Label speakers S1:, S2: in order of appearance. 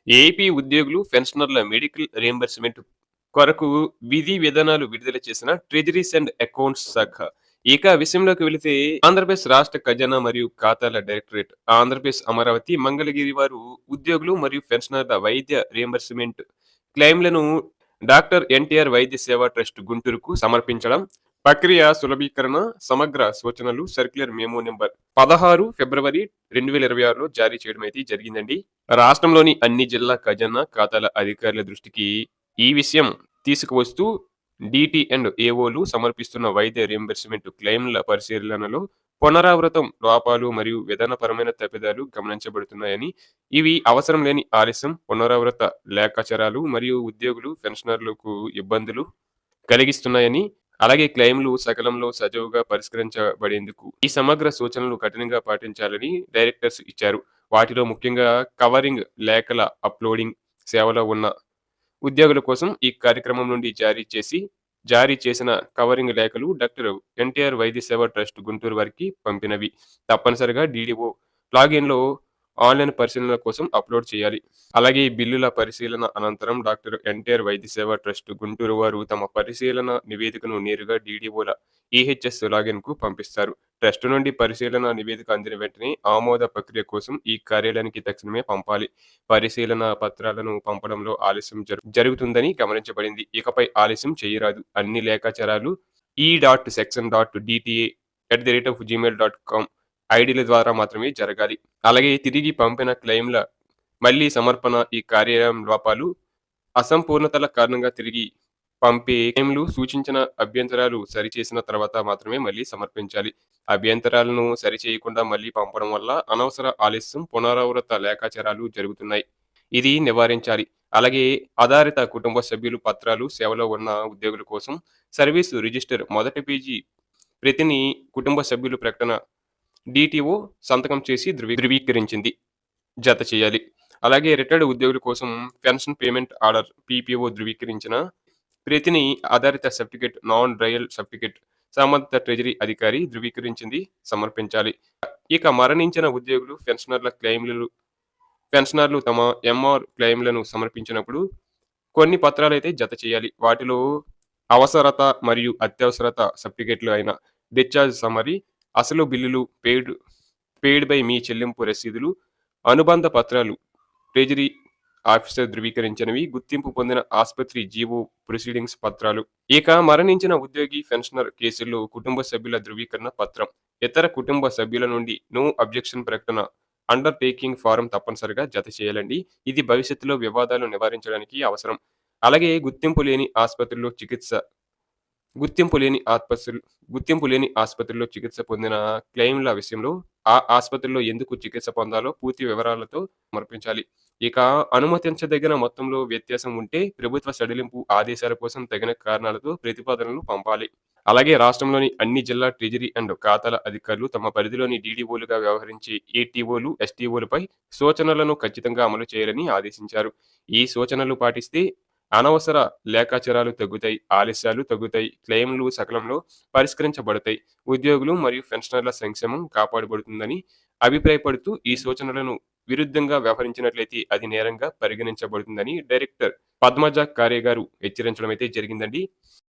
S1: AP ఉద్యోగులు, పెన్షనర్ల medical reimbursement కొరకు విధి విధానాలు విడుదల చేసిన ట్రెజరీస్ అండ్ అకౌంట్స్ శాఖ. ఇక విషయంలోకి వెళితే ఆంధ్రప్రదేశ్ రాష్ట్ర ఖజానా మరియు ఖాతాల డైరెక్టరేట్, ఆంధ్రప్రదేశ్ అమరావతి, మంగళగిరి వారు ఉద్యోగులు మరియు పెన్షనర్ల వైద్య రీయింబర్స్‌మెంట్ క్లెయిమ్‌లను డాక్టర్ ఎన్టీఆర్ వైద్య సేవా ట్రస్ట్ గుంటూరుకు సమర్పించడం, ప్రక్రియ సులభీకరణ, సమగ్ర సూచనలు సర్క్యులర్ మెమో నంబర్ 16 ఫిబ్రవరి 2026లో జారీ చేయడం అయితే జరిగిందండి. రాష్ట్రంలోని అన్ని జిల్లా ఖజానా ఖాతాల అధికారుల దృష్టికి ఈ విషయం తీసుకువస్తూ డీటీ అండ్ ఏఓలు సమర్పిస్తున్న వైద్య రీయింబర్స్‌మెంట్ క్లెయిమ్‌ల పరిశీలనలో పునరావృతం లోపాలు మరియు విధానపరమైన తప్పిదాలు గమనించబడుతున్నాయని, ఇవి అవసరం లేని ఆలస్యం, పునరావృత లేఖాచరాలు మరియు ఉద్యోగులు, పెన్షనర్లకు ఇబ్బందులు కలిగిస్తున్నాయని, అలాగే క్లెయిమ్‌లు సకాలంలో సజావుగా పరిష్కరించబడేందుకు ఈ సమగ్ర సూచనలు కఠినంగా పాటించాలని డైరెక్టర్స్ ఇచ్చారు. వాటిలో ముఖ్యంగా కవరింగ్ లేఖల అప్‌లోడింగ్ సేవలో ఉన్న ఉద్యోగుల కోసం ఈ కార్యక్రమం నుండి జారీ చేసిన కవరింగ్ లేఖలు డాక్టర్ ఎన్టీఆర్ వైద్య సేవ ట్రస్ట్ గుంటూరు వారికి పంపినవి. తప్పనిసరిగా డీడీఓ లాగిన్‌లో ఆన్‌లైన్ పరిశీలన కోసం అప్‌లోడ్ చేయాలి. అలాగే ఈ బిల్లుల పరిశీలన అనంతరం డాక్టర్ ఎన్టీఆర్ వైద్య సేవ ట్రస్ట్ గుంటూరు వారు తమ పరిశీలన నివేదికను నేరుగా డీడీఓల ఈహెచ్ఎస్ లాగిన్‌కు పంపిస్తారు. ట్రస్ట్ నుండి పరిశీలన నివేదిక అందిన వెంటనే ఆమోద ప్రక్రియ కోసం ఈ కార్యాలయానికి తక్షణమే పంపాలి. పరిశీలన పత్రాలను పంపడంలో ఆలస్యం జరుగుతుందని గమనించబడింది. ఇకపై ఆలస్యం చేయరాదు. అన్ని లేఖాచారాలు e.section.dta@gmail.com ఐడీల ద్వారా మాత్రమే జరగాలి. అలాగే తిరిగి పంపిన క్లెయిమ్‌ల మళ్లీ సమర్పణ, ఈ కార్యాలయం లోపాలు, అసంపూర్ణతల కారణంగా తిరిగి పంపే క్లెయిమ్‌లు సూచించిన అభ్యంతరాలు సరిచేసిన తర్వాత మాత్రమే మళ్లీ సమర్పించాలి. అభ్యంతరాలను సరిచేయకుండా మళ్లీ పంపడం వల్ల అనవసర ఆలస్యం, పునరావృత లేఖాచారాలు జరుగుతున్నాయి. ఇది నివారించాలి. అలాగే ఆధారిత కుటుంబ సభ్యులు పత్రాలు సేవలో ఉన్న ఉద్యోగుల కోసం సర్వీసు రిజిస్టర్ మొదటి పేజీ ప్రతిని కుటుంబ సభ్యుల ప్రకటన డీటీఓ సంతకం చేసి ధృవీకరించింది జత చేయాలి. అలాగే రిటైర్డ్ ఉద్యోగుల కోసం పెన్షన్ పేమెంట్ ఆర్డర్ పీపీఓ ధృవీకరించిన ప్రతిని ఆధారిత సర్టిఫికేట్ నాన్ డ్రైయల్ సర్టిఫికేట్ సంబంధిత ట్రెజరీ అధికారి ధృవీకరించింది సమర్పించాలి. ఇక మరణించిన ఉద్యోగులు, పెన్షనర్లు తమ ఎంఆర్ క్లెయిమ్‌లను సమర్పించినప్పుడు కొన్ని పత్రాలైతే జత చేయాలి. వాటిలో అవసరత మరియు అత్యవసరత సర్టిఫికేట్లు అయిన డిశ్చార్జ్ సమ్మరీ, అసలు బిల్లులు, పెయిడ్ బై మీ చెల్లింపు రసీదులు, అనుబంధ పత్రాలు, ట్రెజరీ ఆఫీసర్ ధృవీకరించినవి, గుర్తింపు పొందిన ఆసుపత్రి జీవో ప్రొసీడింగ్స్ పత్రాలు. ఇక మరణించిన ఉద్యోగి, పెన్షనర్ కేసుల్లో కుటుంబ సభ్యుల ధృవీకరణ పత్రం, ఇతర కుటుంబ సభ్యుల నుండి నో అబ్జెక్షన్ ప్రకటన, అండర్ టేకింగ్ ఫారం తప్పనిసరిగా జత చేయాలండి. ఇది భవిష్యత్తులో వివాదాలు నివారించడానికి అవసరం. అలాగే గుర్తింపు లేని ఆస్పత్రులు గుర్తింపు లేని ఆసుపత్రిలో చికిత్స పొందిన క్లెయిమ్‌ల విషయంలో ఆ ఆసుపత్రిలో ఎందుకు చికిత్స పొందాలో పూర్తి వివరాలతో సమర్పించాలి. ఇక అనుమతించదగిన మొత్తంలో వ్యత్యాసం ఉంటే ప్రభుత్వ సడలింపు ఆదేశాల కోసం తగిన కారణాలతో ప్రతిపాదనలు పంపాలి. అలాగే రాష్ట్రంలోని అన్ని జిల్లా ట్రెజరీ అండ్ ఖాతాల అధికారులు తమ పరిధిలోని డీడీఓలుగా వ్యవహరించే ఏటీఓలు, ఎస్టీఓలపై సూచనలను ఖచ్చితంగా అమలు చేయాలని ఆదేశించారు. ఈ సూచనలు పాటిస్తే అనవసర లేఖాచారాలు తగ్గుతాయి, ఆలస్యాలు తగ్గుతాయి, క్లెయిమ్‌లు సకాలంలో పరిష్కరించబడతాయి, ఉద్యోగులు మరియు పెన్షనర్ల సంక్షేమం కాపాడబడుతుందని అభిప్రాయపడుతూ ఈ సూచనలను విరుద్ధంగా వ్యవహరించినట్లయితే అది నేరంగా పరిగణించబడుతుందని డైరెక్టర్ పద్మజ కార్య గారు హెచ్చరించడం అయితే జరిగిందండి.